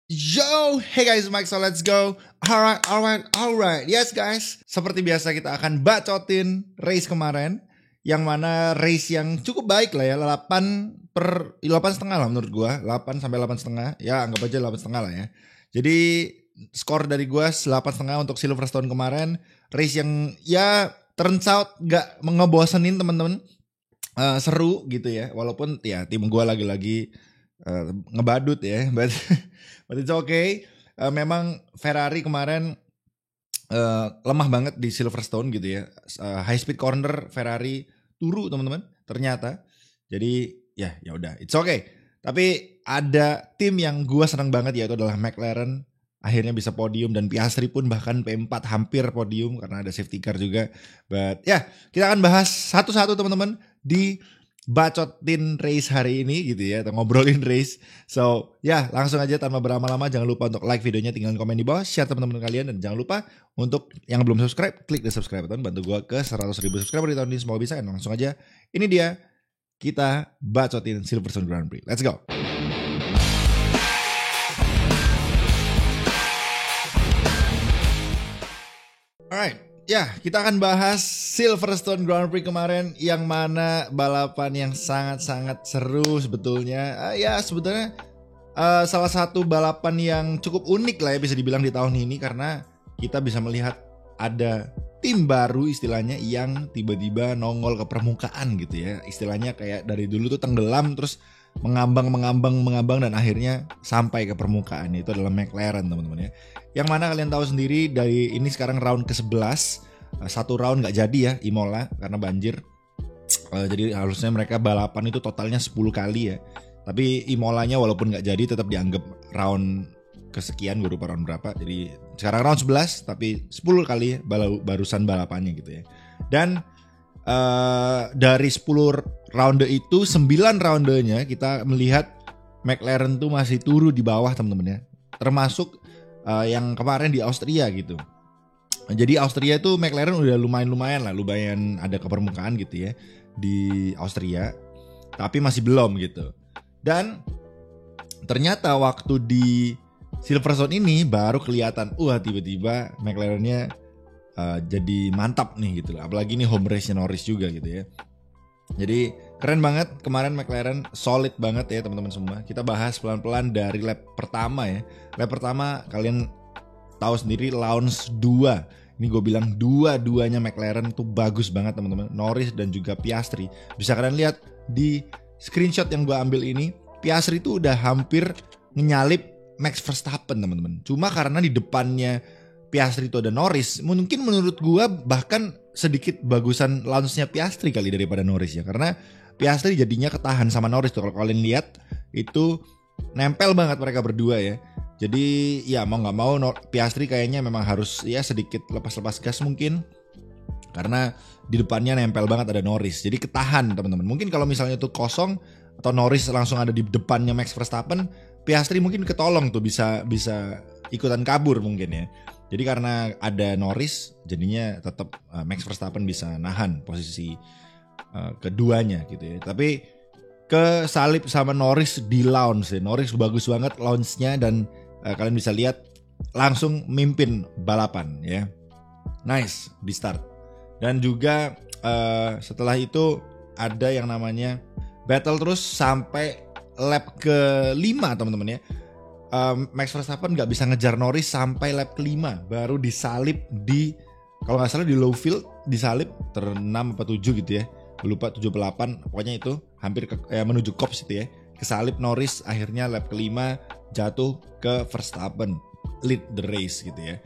Yo, hey guys, Mike, so let's go. Alright. Yes guys, seperti biasa kita akan bacotin race kemarin. Yang mana race yang cukup baik lah ya, 8,5 lah menurut gua, 8 sampai 8,5. Ya anggap aja 8,5 lah ya. Jadi skor dari gua 8,5 untuk Silverstone kemarin. Race yang ya turns out gak ngebosenin teman-teman. Seru gitu ya, walaupun ya tim gua lagi-lagi ngebadut ya, but it's okay. Memang Ferrari kemarin lemah banget di Silverstone gitu ya. High speed corner Ferrari turu teman-teman ternyata. Jadi ya udah, it's okay. Tapi ada tim yang gua senang banget, yaitu adalah McLaren. Akhirnya bisa podium, dan Piastri pun bahkan P4 hampir podium karena ada safety car juga. But ya, kita akan bahas satu-satu teman-teman di bacotin race hari ini gitu ya, atau ngobrolin race. So ya, langsung aja tanpa berlama-lama, jangan lupa untuk like videonya, tinggalin komen di bawah, share teman-teman kalian, dan jangan lupa untuk yang belum subscribe, klik the subscribe button, bantu gue ke 100.000 subscriber di tahun ini, semoga bisa. Dan langsung aja, ini dia kita bacotin Silverstone Grand Prix. Let's go. Alright, ya kita akan bahas Silverstone Grand Prix kemarin, yang mana balapan yang sangat-sangat seru sebetulnya. Ya sebetulnya salah satu balapan yang cukup unik lah ya, bisa dibilang di tahun ini, karena kita bisa melihat ada tim baru istilahnya yang tiba-tiba nongol ke permukaan gitu ya. Istilahnya kayak dari dulu tuh tenggelam, terus mengambang dan akhirnya sampai ke permukaan. Itu adalah McLaren teman-teman ya. Yang mana kalian tahu sendiri, dari ini sekarang round ke-11, satu round gak jadi ya Imola karena banjir. Jadi harusnya mereka balapan itu totalnya 10 kali ya. Tapi Imolanya walaupun gak jadi tetap dianggap round kesekian, gue lupa round berapa. Jadi sekarang round 11 tapi 10 kali barusan balapannya gitu ya. Dan dari 10 ronde itu 9 rondenya kita melihat McLaren tuh masih turu di bawah teman-teman ya. Termasuk yang kemarin di Austria gitu. Jadi Austria tuh McLaren udah lumayan ada ke permukaan gitu ya di Austria, tapi masih belum gitu. Dan ternyata waktu di Silverstone ini baru kelihatan, tiba-tiba McLarennya jadi mantap nih gitu. Apalagi ini home race Norris juga gitu ya. Jadi keren banget kemarin McLaren, solid banget ya teman-teman semua. Kita bahas pelan-pelan dari lap pertama ya. Lap pertama kalian tahu sendiri, launch 2. Ini gue bilang dua-duanya McLaren tuh bagus banget teman-teman. Norris dan juga Piastri. Bisa kalian lihat di screenshot yang gue ambil ini, Piastri tuh udah hampir menyalip Max Verstappen teman-teman. Cuma karena di depannya Piastri itu ada Norris, mungkin menurut gua bahkan sedikit bagusan launchnya Piastri kali daripada Norris ya, karena Piastri jadinya ketahan sama Norris tuh. Kalau kalian lihat itu nempel banget mereka berdua ya. Jadi ya mau nggak mau Piastri kayaknya memang harus ya sedikit lepas-lepas gas mungkin, karena di depannya nempel banget ada Norris. Jadi ketahan teman-teman. Mungkin kalau misalnya itu kosong atau Norris langsung ada di depannya Max Verstappen, Piastri mungkin ketolong tuh, bisa ikutan kabur mungkin ya. Jadi karena ada Norris, jadinya tetap Max Verstappen bisa nahan posisi keduanya gitu ya. Tapi kesalip sama Norris di launch ya. Norris bagus banget launchnya, dan kalian bisa lihat langsung mimpin balapan ya. Nice di start. Dan juga setelah itu ada yang namanya battle terus sampai lap ke-5 teman-teman ya. Max Verstappen gak bisa ngejar Norris sampai lap ke-5, baru disalip di, kalau gak salah di low field, disalip ter-6 apa 7 gitu ya, lupa 7-8, pokoknya itu hampir menuju Cops itu ya. Kesalip Norris, akhirnya lap ke-5 jatuh ke Verstappen, lead the race gitu ya.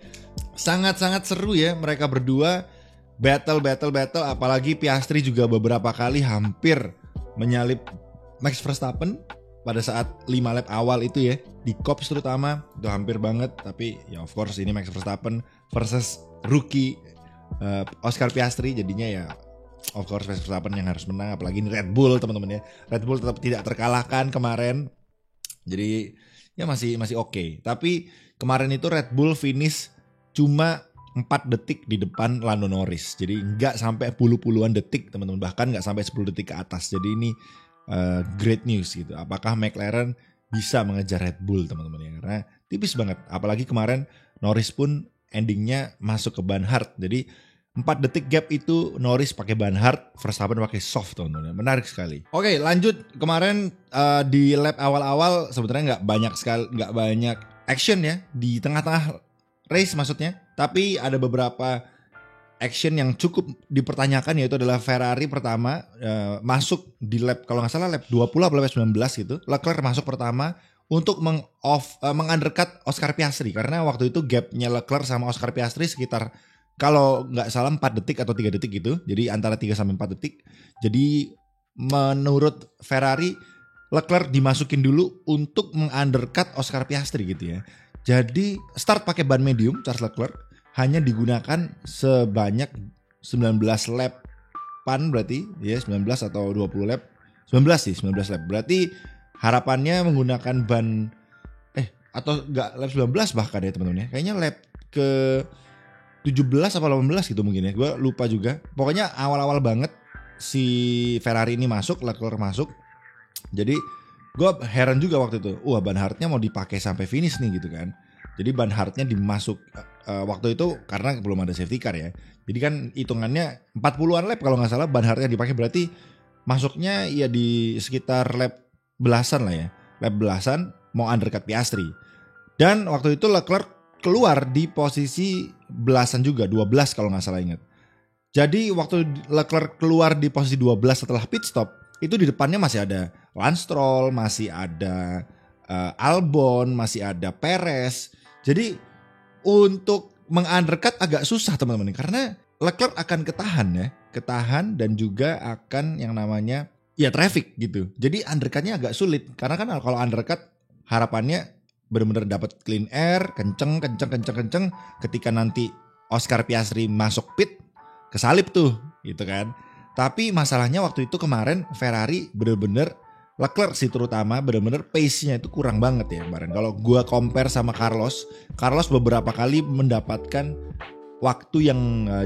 Sangat-sangat seru ya mereka berdua, battle, apalagi Piastri juga beberapa kali hampir menyalip Max Verstappen pada saat 5 lap awal itu ya, di Cops terutama itu hampir banget. Tapi ya of course ini Max Verstappen versus rookie Oscar Piastri, jadinya ya of course Max Verstappen yang harus menang. Apalagi ini Red Bull teman-teman ya, Red Bull tetap tidak terkalahkan kemarin, jadi ya masih oke. Tapi kemarin itu Red Bull finish cuma 4 detik di depan Lando Norris, jadi nggak sampai puluhan detik teman-teman, bahkan nggak sampai 10 detik ke atas. Jadi ini great news gitu. Apakah McLaren bisa mengejar Red Bull teman-teman ya, karena tipis banget. Apalagi kemarin Norris pun endingnya masuk ke ban hard. Jadi 4 detik gap itu Norris pakai ban hard, Verstappen pakai soft, teman-teman. Menarik sekali. Oke, lanjut. Kemarin di lap awal-awal sebenarnya nggak banyak action ya di tengah-tengah race maksudnya. Tapi ada beberapa action yang cukup dipertanyakan, yaitu adalah Ferrari pertama masuk di lap, kalau nggak salah lap 20 atau lap 19 gitu. Leclerc masuk pertama untuk mengundercut Oscar Piastri, karena waktu itu gapnya Leclerc sama Oscar Piastri sekitar, kalau nggak salah 4 detik atau 3 detik gitu. Jadi antara 3 sampai 4 detik. Jadi menurut Ferrari, Leclerc dimasukin dulu untuk mengundercut Oscar Piastri gitu ya. Jadi start pakai ban medium Charles Leclerc, hanya digunakan sebanyak 19 lapan berarti ya, 19 atau 20 lap. 19 sih, 19 lap. Berarti harapannya menggunakan ban atau enggak lap 19 bahkan ya teman-teman ya. Kayaknya lap ke 17 atau 18 gitu mungkin ya. Gue lupa juga. Pokoknya awal-awal banget si Ferrari ini masuk, Leclerc masuk. Jadi gue heran juga waktu itu. Wah, ban hardnya mau dipakai sampai finish nih gitu kan. Jadi ban hardnya dimasuk waktu itu karena belum ada safety car ya. Jadi kan hitungannya 40-an lap kalau nggak salah ban hardnya dipakai, berarti masuknya ya di sekitar lap belasan lah ya. Lap belasan mau undercut Piastri. Dan waktu itu Leclerc keluar di posisi belasan juga, 12 kalau nggak salah ingat. Jadi waktu Leclerc keluar di posisi 12 setelah pit stop, itu di depannya masih ada Lance Stroll, masih ada Albon, masih ada Perez. Jadi untuk mengundercut agak susah teman-teman, karena Leclerc akan ketahan dan juga akan yang namanya ya traffic gitu. Jadi undercutnya agak sulit, karena kan kalau undercut harapannya benar-benar dapat clean air, kenceng. Ketika nanti Oscar Piastri masuk pit, kesalip tuh gitu kan. Tapi masalahnya waktu itu kemarin Ferrari benar-benar, Leclerc sih terutama, benar-benar pace-nya itu kurang banget ya kemarin. Kalau gua compare sama Carlos beberapa kali mendapatkan waktu yang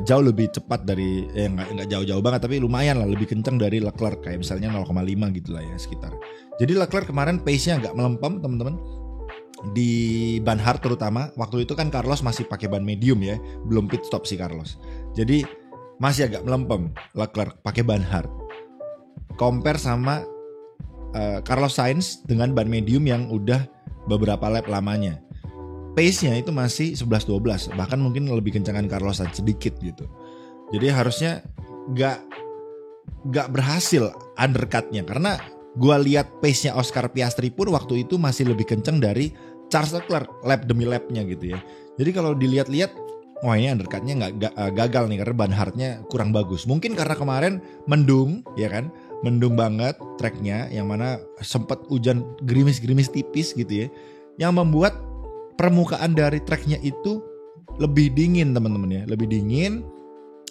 jauh lebih cepat dari, nggak jauh-jauh banget, tapi lumayan lah lebih kenceng dari Leclerc, kayak misalnya 0,5 gitu lah ya sekitar. Jadi Leclerc kemarin pace-nya agak melempem teman-teman di ban hard terutama. Waktu itu kan Carlos masih pakai ban medium ya, belum pit stop sih Carlos. Jadi masih agak melempem Leclerc pakai ban hard. Compare sama Carlos Sainz dengan ban medium yang udah beberapa lap lamanya. Pace-nya itu masih 11-12, bahkan mungkin lebih kencangan Carlos Sainz sedikit gitu. Jadi harusnya gak berhasil undercutnya, karena gua lihat pace-nya Oscar Piastri pun waktu itu masih lebih kencang dari Charles Leclerc lap demi lapnya gitu ya. Jadi kalau dilihat-lihat, wah ini undercutnya gagal nih karena ban hardnya kurang bagus. Mungkin karena kemarin mendung ya kan, mendung banget tracknya, yang mana sempat hujan gerimis-gerimis tipis gitu ya, yang membuat permukaan dari tracknya itu lebih dingin teman-teman ya, lebih dingin,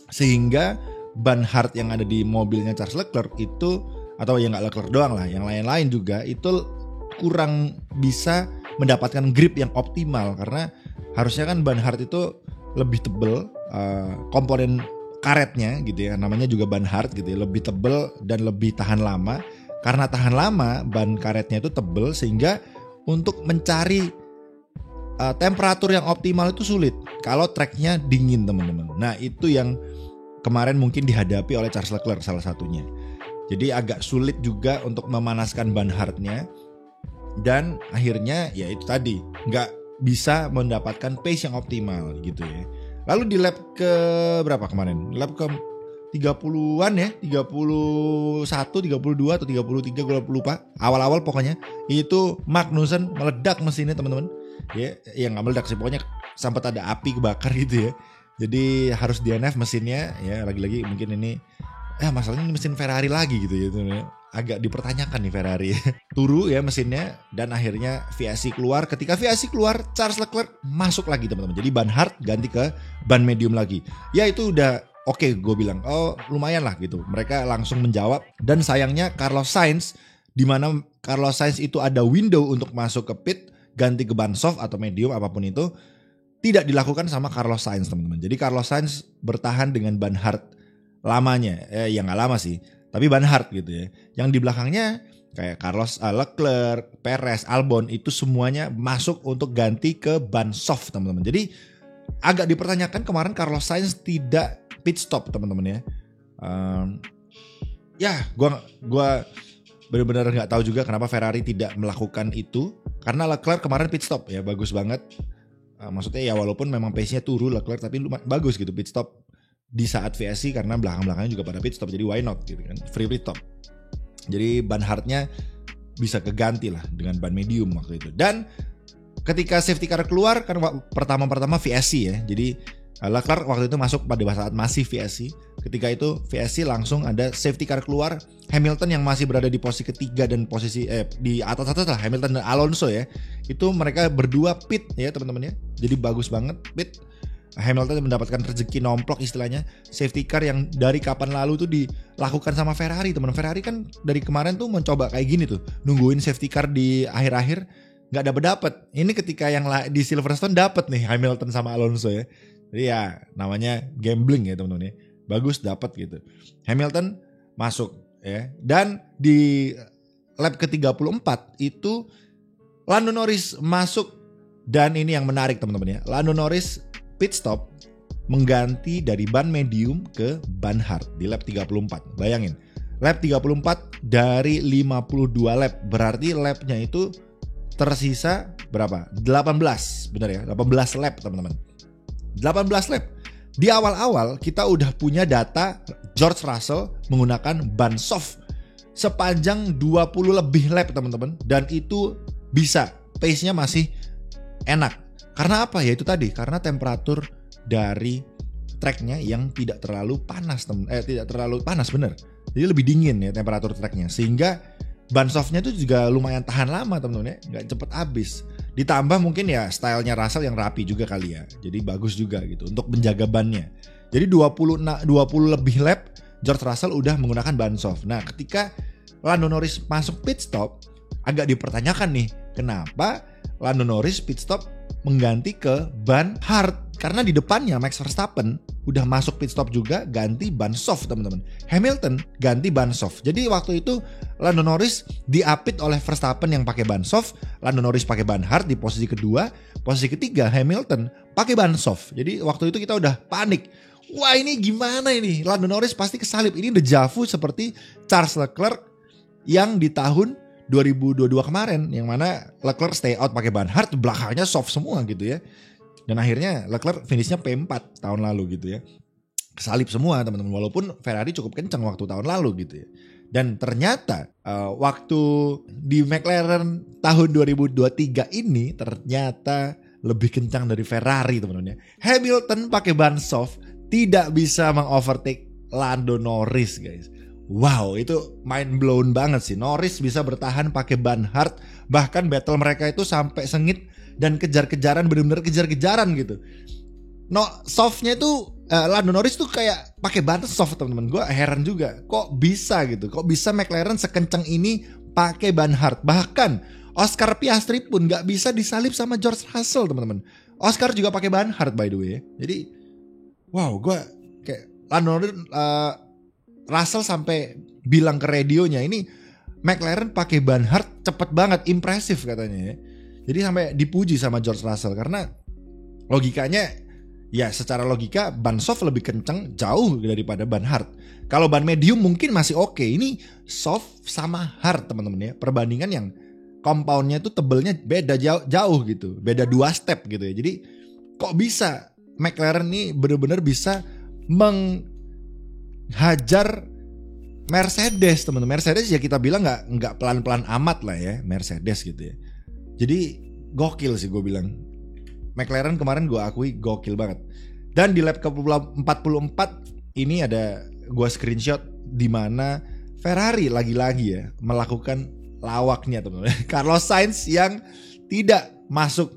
sehingga ban hard yang ada di mobilnya Charles Leclerc itu, atau yang nggak Leclerc doang lah, yang lain-lain juga itu kurang bisa mendapatkan grip yang optimal, karena harusnya kan ban hard itu lebih tebel, komponen karetnya gitu ya, namanya juga ban hard gitu ya, lebih tebel dan lebih tahan lama. Karena tahan lama, ban karetnya itu tebel, sehingga untuk mencari temperatur yang optimal itu sulit kalau tracknya dingin teman-teman. Nah itu yang kemarin mungkin dihadapi oleh Charles Leclerc salah satunya. Jadi agak sulit juga untuk memanaskan ban hardnya, dan akhirnya ya itu tadi nggak bisa mendapatkan pace yang optimal gitu ya. Lalu di lap ke berapa kemarin? Lap ke 30-an ya, 31, 32 atau 33 gue lupa. Awal-awal pokoknya itu Magnussen meledak mesinnya teman-teman. Ya nggak meledak sih, pokoknya sempat ada api kebakar gitu ya. Jadi harus DNF mesinnya ya, lagi-lagi mungkin ini masalahnya ini mesin Ferrari lagi gitu ya. Agak dipertanyakan nih Ferrari. Turu ya mesinnya, dan akhirnya VSC keluar. Ketika VSC keluar, Charles Leclerc masuk lagi teman-teman. Jadi ban hard ganti ke ban medium lagi. Ya itu udah oke, gue bilang. Oh lumayan lah gitu. Mereka langsung menjawab. Dan sayangnya Carlos Sainz, dimana Carlos Sainz itu ada window untuk masuk ke pit, ganti ke ban soft atau medium apapun itu, tidak dilakukan sama Carlos Sainz teman-teman. Jadi Carlos Sainz bertahan dengan ban hard lamanya. Ya gak lama sih, tapi ban hard gitu ya. Yang di belakangnya kayak Leclerc, Perez, Albon itu semuanya masuk untuk ganti ke ban soft teman-teman. Jadi agak dipertanyakan kemarin Carlos Sainz tidak pit stop teman-teman ya. Gua benar-benar nggak tahu juga kenapa Ferrari tidak melakukan itu, karena Leclerc kemarin pit stop ya, bagus banget. Maksudnya ya walaupun memang pace-nya turun Leclerc, tapi bagus gitu pit stop di saat VSC, karena belakang-belakangnya juga pada pit stop, jadi why not gitu kan, free pit stop. Jadi ban hardnya bisa keganti lah dengan ban medium waktu itu. Dan ketika safety car keluar kan pertama VSC ya, jadi Leclerc waktu itu masuk pada saat masih VSC. Ketika itu VSC langsung ada safety car keluar, Hamilton yang masih berada di posisi ketiga dan posisi di atas lah, Hamilton dan Alonso ya, itu mereka berdua pit ya teman-teman ya. Jadi bagus banget pit. Hamilton mendapatkan rezeki nomplok istilahnya, safety car yang dari kapan lalu tuh dilakukan sama Ferrari teman. Ferrari kan dari kemarin tuh mencoba kayak gini tuh, nungguin safety car di akhir-akhir nggak dapet. Ini ketika yang di Silverstone dapet nih Hamilton sama Alonso ya. Jadi ya namanya gambling ya teman-teman ya. Bagus dapat gitu. Hamilton masuk ya. Dan di lap ke-34 itu Lando Norris masuk, dan ini yang menarik teman-teman ya. Lando Norris pit stop mengganti dari ban medium ke ban hard di lap 34. Bayangin, lap 34 dari 52 lap. Berarti lapnya itu tersisa berapa? 18, benar ya? 18 lap teman-teman. 18 lap. Di awal-awal kita udah punya data George Russell menggunakan ban soft sepanjang 20 lebih lap teman-teman, dan itu bisa, pace-nya masih enak. Karena apa? Ya itu tadi, karena temperatur dari tracknya yang tidak terlalu panas tidak terlalu panas bener. Jadi lebih dingin ya temperatur tracknya, sehingga ban softnya itu juga lumayan tahan lama teman-teman ya, nggak cepet habis. Ditambah mungkin ya stylenya Russell yang rapi juga kali ya, jadi bagus juga gitu untuk menjaga bannya. Jadi 20 lebih lap George Russell udah menggunakan ban soft. Nah ketika Lando Norris masuk pit stop, agak dipertanyakan nih, kenapa Lando Norris pit stop mengganti ke ban hard? Karena di depannya Max Verstappen udah masuk pit stop juga ganti ban soft teman-teman. Hamilton ganti ban soft. Jadi waktu itu Lando Norris diapit oleh Verstappen yang pakai ban soft, Lando Norris pakai ban hard di posisi kedua, posisi ketiga Hamilton pakai ban soft. Jadi waktu itu kita udah panik. Wah ini gimana ini? Lando Norris pasti kesalip. Ini deja vu seperti Charles Leclerc yang di tahun 2022 kemarin, yang mana Leclerc stay out pakai ban hard, belakangnya soft semua gitu ya. Dan akhirnya Leclerc finishnya P4 tahun lalu gitu ya. Kesalip semua teman-teman, walaupun Ferrari cukup kencang waktu tahun lalu gitu ya. Dan ternyata waktu di McLaren tahun 2023 ini ternyata lebih kencang dari Ferrari teman-teman ya. Hamilton pakai ban soft tidak bisa mengovertake Lando Norris guys. Wow, itu mind blown banget sih. Norris bisa bertahan pakai ban hard, bahkan battle mereka itu sampai sengit dan kejar-kejaran, benar-benar kejar-kejaran gitu. No, softnya tuh Lando Norris tuh kayak pakai ban soft teman-teman. Gue heran juga, kok bisa gitu? Kok bisa McLaren sekencang ini pakai ban hard? Bahkan Oscar Piastri pun nggak bisa disalip sama George Russell teman-teman. Oscar juga pakai ban hard by the way. Jadi, wow, gue kayak Lando Norris. Russell sampai bilang ke radionya, ini McLaren pakai ban hard cepet banget, impresif katanya ya. Jadi sampai dipuji sama George Russell, karena logikanya ya secara logika ban soft lebih kencang jauh daripada ban hard. Kalau ban medium mungkin masih oke, ini soft sama hard teman-teman ya. Perbandingan yang compoundnya itu tebelnya beda jauh gitu, beda 2 step gitu ya. Jadi kok bisa McLaren ini benar-benar bisa hajar Mercedes teman-teman. Mercedes ya kita bilang nggak pelan-pelan amat lah ya Mercedes gitu ya. Jadi gokil sih gue bilang. McLaren kemarin gue akui gokil banget. Dan di lap ke-44 ini ada gue screenshot di mana Ferrari lagi-lagi ya melakukan lawaknya teman-teman. Carlos Sainz yang tidak masuk.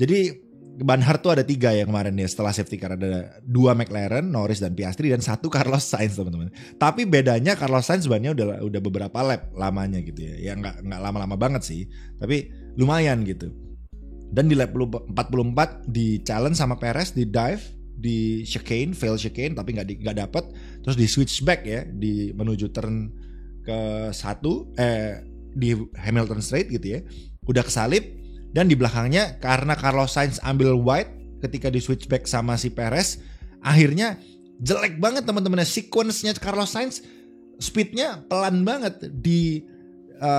Jadi ban hard tuh ada 3 ya kemarin ya, setelah safety car ada 2 McLaren, Norris dan Piastri, dan 1 Carlos Sainz teman-teman. Tapi bedanya Carlos Sainz sebenarnya udah beberapa lap lamanya gitu ya. Ya nggak lama-lama banget sih, tapi lumayan gitu. Dan di lap 44 di challenge sama Perez, di dive, di chicane, fail chicane tapi nggak dapet. Terus di switchback ya, di menuju turn ke satu di Hamilton Straight gitu ya, udah kesalip, dan di belakangnya karena Carlos Sainz ambil wide ketika di switchback sama si Perez, akhirnya jelek banget teman-teman. Sequence-nya Carlos Sainz speednya pelan banget di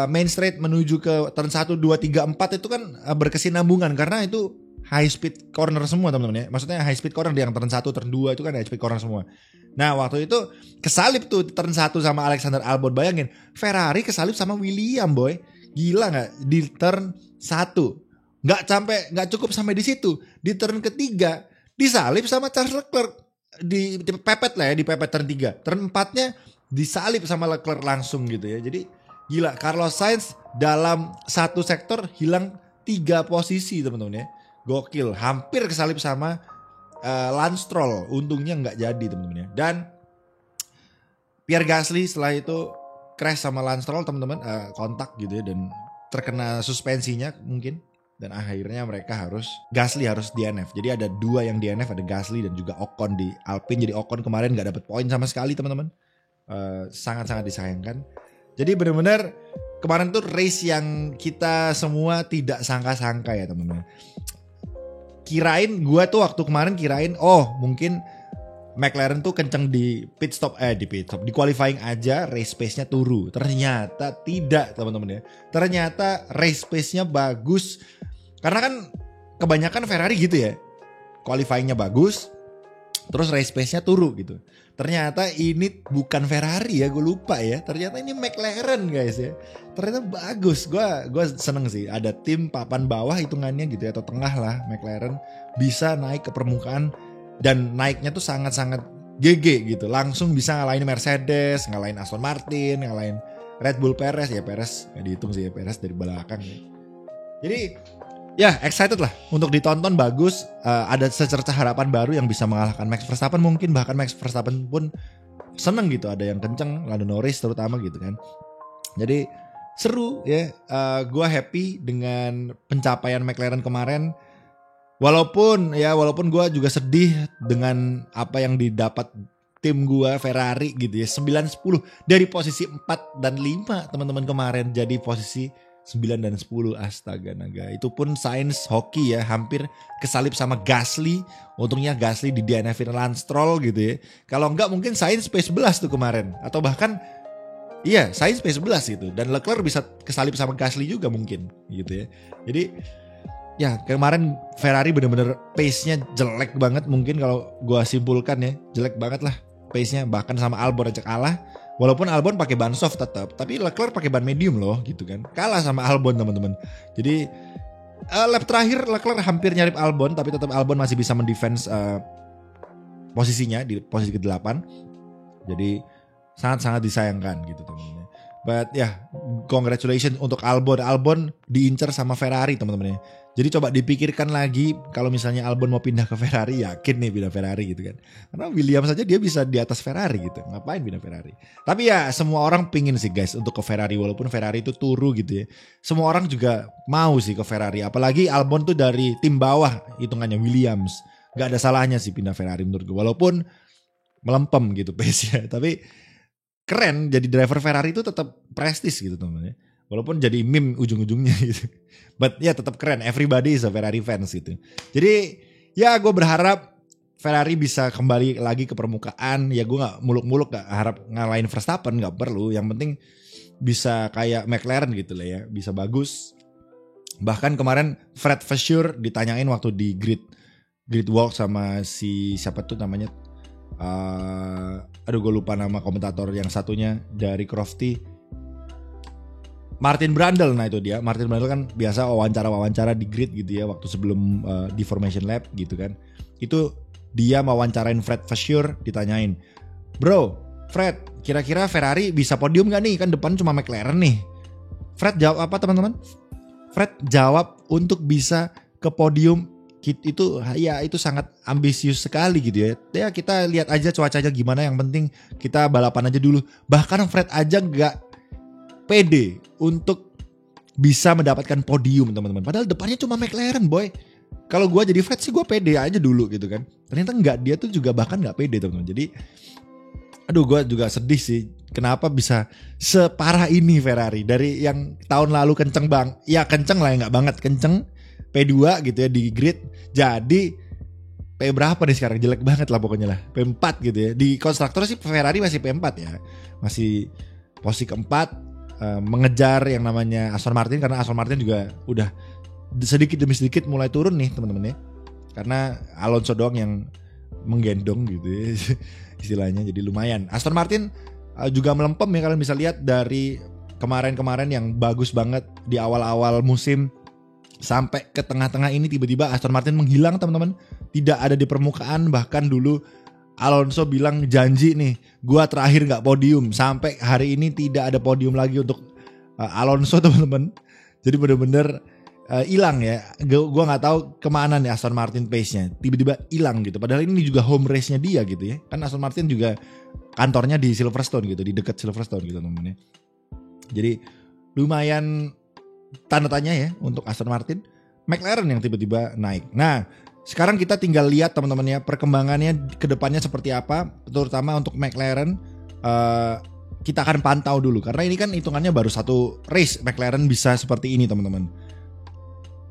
main straight menuju ke turn 1, 2, 3, 4 itu kan berkesinambungan karena itu high speed corner semua teman-teman ya. Maksudnya high speed corner yang turn 1, turn 2 itu kan high speed corner semua. Nah waktu itu kesalip tuh turn 1 sama Alexander Albon. Bayangin Ferrari kesalip sama William boy. Gila gak? Di turn 1. Gak cukup sampai di situ. Di turn ketiga disalip sama Charles Leclerc. Dipepet lah ya, dipepet turn 3. Turn 4-nya disalip sama Leclerc langsung gitu ya. Jadi gila, Carlos Sainz dalam satu sektor hilang 3 posisi teman-teman ya. Gokil, hampir kesalip sama Lance Stroll, untungnya nggak jadi teman-teman ya. Dan Pierre Gasly setelah itu crash sama Lance Stroll teman-teman, kontak gitu ya, dan terkena suspensinya mungkin. Dan akhirnya Gasly harus DNF. Jadi ada 2 yang DNF, ada Gasly dan juga Ocon di Alpine. Jadi Ocon kemarin nggak dapet poin sama sekali teman-teman. Sangat-sangat disayangkan. Jadi benar-benar kemarin tuh race yang kita semua tidak sangka-sangka ya teman-teman. Waktu kemarin kirain mungkin McLaren tuh kenceng di di qualifying aja, race pace-nya turun. Ternyata tidak teman-teman ya. Ternyata race pace-nya bagus. Karena kan kebanyakan Ferrari gitu ya. Qualifying-nya bagus, terus race pace-nya turun gitu. Ternyata ini bukan Ferrari ya, gue lupa ya. Ternyata ini McLaren guys ya. Ternyata bagus. Gue seneng sih. Ada tim papan bawah hitungannya gitu ya, atau tengah lah, McLaren bisa naik ke permukaan. Dan naiknya tuh sangat-sangat GG gitu. Langsung bisa ngalahin Mercedes, ngalahin Aston Martin, ngalahin Red Bull. Perez gak dihitung sih ya, Perez dari belakang ya. Jadi ya excited lah untuk ditonton, bagus. Ada secercah harapan baru yang bisa mengalahkan Max Verstappen mungkin. Bahkan Max Verstappen pun seneng gitu, ada yang kenceng, Lando Norris terutama gitu kan. Jadi seru ya. Gue happy dengan pencapaian McLaren kemarin. Walaupun gue juga sedih dengan apa yang didapat tim gue Ferrari gitu ya. 9-10 dari posisi 4 dan 5 teman-teman kemarin jadi posisi 9 dan 10, astaga naga. Itu pun Sainz hoki ya, hampir kesalip sama Gasly. Untungnya Gasly di DNF-in Lance Stroll gitu ya. Kalau enggak mungkin Sainz P11 tuh kemarin. Atau bahkan Sainz P11 gitu. Dan Leclerc bisa kesalip sama Gasly juga mungkin gitu ya. Jadi ya kemarin Ferrari bener-bener pace-nya jelek banget mungkin kalau gue simpulkan ya. Jelek banget lah pace-nya, bahkan sama Albon aja kalah. Walaupun Albon pakai ban soft tetap, tapi Leclerc pakai ban medium loh gitu kan. Kalah sama Albon teman-teman. Jadi lap terakhir Leclerc hampir nyarip Albon, tapi tetap Albon masih bisa mendefense posisinya di posisi ke-8. Jadi sangat-sangat disayangkan gitu teman-teman. But congratulations untuk Albon. Albon diincar sama Ferrari teman-teman ya. Jadi coba dipikirkan lagi kalau misalnya Albon mau pindah ke Ferrari, yakin nih pindah Ferrari gitu kan. Karena Williams saja dia bisa di atas Ferrari gitu. Ngapain pindah Ferrari? Tapi ya semua orang pingin sih guys untuk ke Ferrari, walaupun Ferrari itu turu gitu ya. Semua orang juga mau sih ke Ferrari. Apalagi Albon tuh dari tim bawah hitungannya Williams. Gak ada salahnya sih pindah Ferrari menurut gue. Walaupun melempem gitu pace-nya. Tapi keren jadi driver Ferrari itu tetap prestis gitu teman-teman ya. Walaupun jadi meme ujung-ujungnya gitu. But tetap keren. Everybody is a Ferrari fans gitu. Jadi gue berharap Ferrari bisa kembali lagi ke permukaan. Ya gue gak muluk-muluk gak harap ngalahin Verstappen, gak perlu. Yang penting bisa kayak McLaren gitu lah ya. Bisa bagus. Bahkan kemarin Fred Vasseur ditanyain waktu di grid walk sama si siapa tuh namanya. Gue lupa nama komentator yang satunya dari Crofty. Martin Brundle, nah itu dia. Martin Brundle kan biasa wawancara di grid gitu ya waktu sebelum di Formation Lab gitu kan. Itu dia wawancarain Fred Vasseur, ditanyain, "Bro, Fred, kira-kira Ferrari bisa podium gak nih? Kan depan cuma McLaren nih." Fred jawab apa teman-teman? Fred jawab untuk bisa ke podium itu sangat ambisius sekali gitu ya. Ya kita lihat aja cuacanya gimana, yang penting kita balapan aja dulu. Bahkan Fred aja gak pede untuk bisa mendapatkan podium teman-teman. Padahal depannya cuma McLaren boy. Kalau gue jadi Fred sih gue pede aja dulu gitu kan. Ternyata enggak, dia tuh juga bahkan gak pede teman-teman. Jadi gue juga sedih sih kenapa bisa separah ini Ferrari dari yang tahun lalu kenceng bang, ya kenceng lah, nggak banget kenceng P2 gitu ya di grid, jadi P berapa nih sekarang, jelek banget lah pokoknya lah, P4 gitu ya. Di konstruktor sih Ferrari masih P4 ya, masih posisi keempat, mengejar yang namanya Aston Martin, karena Aston Martin juga udah sedikit demi sedikit mulai turun nih teman-teman ya, karena Alonso doang yang menggendong gitu ya istilahnya. Jadi lumayan Aston Martin juga melempem ya, kalian bisa lihat dari kemarin-kemarin yang bagus banget di awal-awal musim sampai ke tengah-tengah ini tiba-tiba Aston Martin menghilang teman-teman, tidak ada di permukaan. Bahkan dulu Alonso bilang janji nih, gua terakhir nggak podium, sampai hari ini tidak ada podium lagi untuk Alonso teman-teman. Jadi bener-bener hilang ya. Gua nggak tahu kemana nih Aston Martin pace-nya, tiba-tiba hilang gitu. Padahal ini juga home race-nya dia gitu ya. Kan Aston Martin juga kantornya di Silverstone gitu, di dekat Silverstone gitu teman-teman ya. Jadi lumayan tanda tanya ya untuk Aston Martin. McLaren yang tiba-tiba naik. Nah, sekarang kita tinggal lihat teman-teman ya perkembangannya ke depannya seperti apa, terutama untuk McLaren. Kita akan pantau dulu karena ini kan hitungannya baru satu race McLaren bisa seperti ini teman-teman.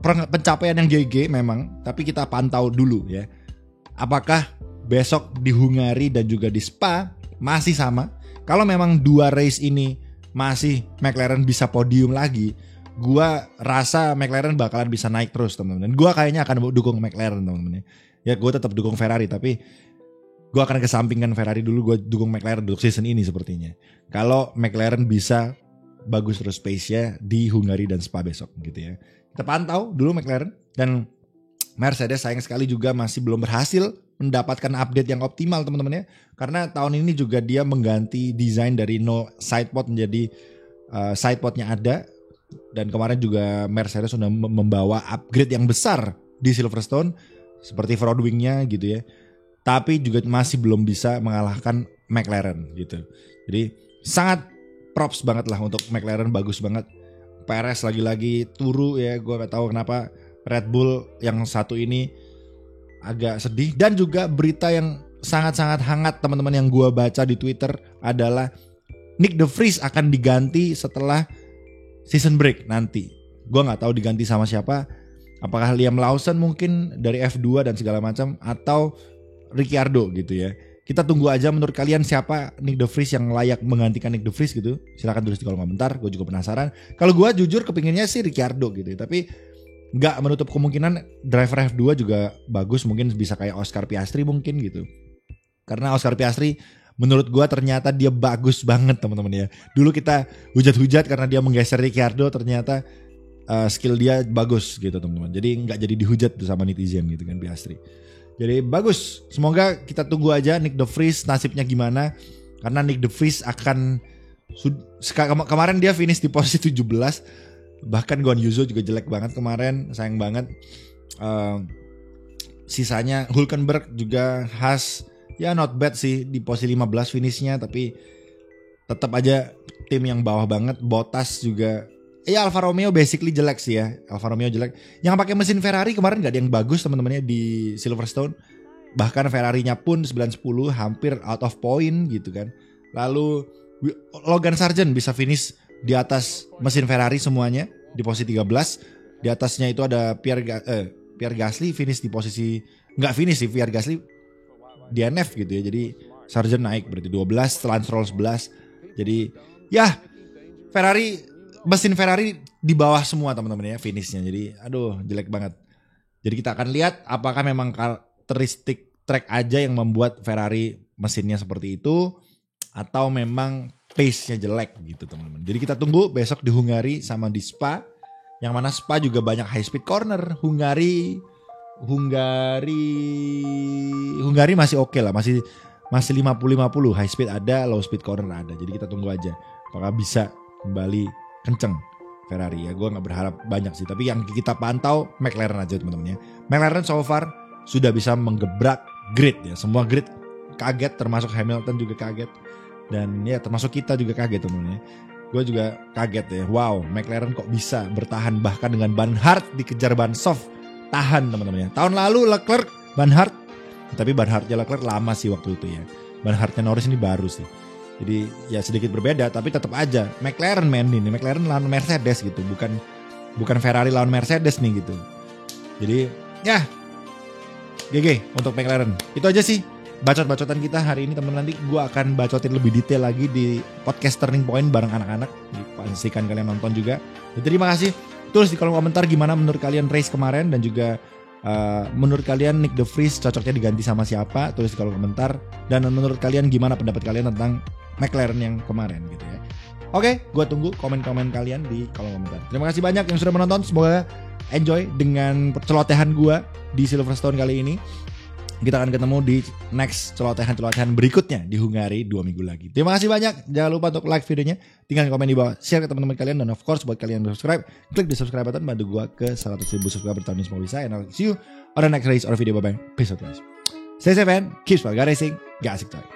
Pencapaian yang GG memang, tapi kita pantau dulu ya. Apakah besok di Hungari dan juga di Spa masih sama? Kalau memang dua race ini masih McLaren bisa podium lagi, gua rasa McLaren bakalan bisa naik terus teman-teman. Gua kayaknya akan dukung McLaren teman-teman ya. Gua tetap dukung Ferrari, tapi gua akan kesampingkan Ferrari dulu. Gua dukung McLaren untuk season ini sepertinya. Kalau McLaren bisa bagus terus pace-nya di Hungari dan Spa besok gitu ya. Kita pantau dulu McLaren. Dan Mercedes sayang sekali juga masih belum berhasil mendapatkan update yang optimal teman-teman ya. Karena tahun ini juga dia mengganti desain dari no sidepod menjadi sidepodnya ada. Dan kemarin juga Mercedes sudah membawa upgrade yang besar di Silverstone seperti front wing-nya gitu ya. Tapi juga masih belum bisa mengalahkan McLaren gitu. Jadi sangat props banget lah untuk McLaren, bagus banget. Perez lagi-lagi turu ya, gue gak tahu kenapa. Red Bull yang satu ini agak sedih. Dan juga berita yang sangat-sangat hangat teman-teman yang gue baca di Twitter adalah Nick De Vries akan diganti setelah season break nanti. Gue gak tahu diganti sama siapa. Apakah Liam Lawson mungkin dari F2 dan segala macam, atau Ricciardo gitu ya. Kita tunggu aja, menurut kalian siapa Nick De Vries yang layak menggantikan Nick De Vries gitu. Silahkan tulis di kolom komentar, gue juga penasaran. Kalau gue jujur kepinginnya sih Ricciardo gitu, tapi gak menutup kemungkinan driver F2 juga bagus, mungkin bisa kayak Oscar Piastri mungkin gitu. Karena Oscar Piastri menurut gue ternyata dia bagus banget teman-teman ya. Dulu kita hujat-hujat karena dia menggeser Ricciardo, ternyata skill dia bagus gitu teman-teman. Jadi gak jadi dihujat tuh sama netizen gitu kan Piastri. Jadi bagus, semoga kita tunggu aja Nick De Vries nasibnya gimana. Karena Nick De Vries akan kemarin dia finish di posisi 17. Bahkan Guan Yu Zhou juga jelek banget kemarin, sayang banget. Sisanya Hülkenberg juga Haas ya not bad sih di posisi 15 finishnya, tapi tetap aja tim yang bawah banget. Bottas juga ya, Alfa Romeo basically jelek sih ya. Alfa Romeo jelek. Yang pakai mesin Ferrari kemarin gak ada yang bagus teman-temannya di Silverstone. Bahkan Ferrarinya pun 910 hampir out of point gitu kan. Lalu Logan Sargent bisa finish di atas mesin Ferrari semuanya di posisi 13. Di atasnya itu ada Pierre Gasly finish di posisi, nggak finish sih, Pierre Gasly DNF gitu ya. Jadi Sargent naik berarti 12, Lance Stroll 11. Jadi ya mesin Ferrari di bawah semua teman-teman ya finishnya. Jadi aduh jelek banget. Jadi kita akan lihat apakah memang karakteristik track aja yang membuat Ferrari mesinnya seperti itu, atau memang pace-nya jelek gitu teman-teman. Jadi kita tunggu besok di Hungari sama di Spa. Yang mana Spa juga banyak high speed corner. Hungari masih oke lah, masih 50-50, high speed ada, low speed corner ada. Jadi kita tunggu aja apakah bisa kembali kenceng Ferrari ya. Gue gak berharap banyak sih, tapi yang kita pantau McLaren aja teman-teman ya. McLaren so far sudah bisa menggebrak grid ya. Semua grid kaget, termasuk Hamilton juga kaget. Dan ya termasuk kita juga kaget teman-teman ya. Gue juga kaget ya. Wow, McLaren kok bisa bertahan bahkan dengan ban hard dikejar ban soft. Tahan teman-teman ya. Tahun lalu Leclerc ban hard, tapi ban hardnya Leclerc lama sih waktu itu ya. Ban hardnya Norris ini baru sih. Jadi ya sedikit berbeda, tapi tetap aja McLaren ini McLaren lawan Mercedes gitu, bukan Ferrari lawan Mercedes nih gitu. Jadi ya GG untuk McLaren. Itu aja sih bacot-bacotan kita hari ini teman-teman. Nanti gue akan bacotin lebih detail lagi di podcast Turning Point bareng anak-anak. Pastikan kalian nonton juga. Dan terima kasih. Tulis di kolom komentar gimana menurut kalian race kemarin, dan juga menurut kalian Nick De Vries cocoknya diganti sama siapa. Tulis di kolom komentar. Dan menurut kalian gimana pendapat kalian tentang McLaren yang kemarin gitu ya. Oke, gue tunggu komen-komen kalian di kolom komentar. Terima kasih banyak yang sudah menonton. Semoga enjoy dengan celotehan gue di Silverstone kali ini. Kita akan ketemu di next celotehan berikutnya di Hungary 2 minggu lagi. Terima kasih banyak. Jangan lupa untuk like videonya, tinggalkan komen di bawah, share ke teman-teman kalian, dan of course buat kalian yang subscribe, klik di subscribe button, bantu gue ke 100,000 subscriber tahun ini semua bisa. And I'll see you on the next race or video. Bye bye. Peace out guys. Stay safe and keep smart racing. Gak asik coy.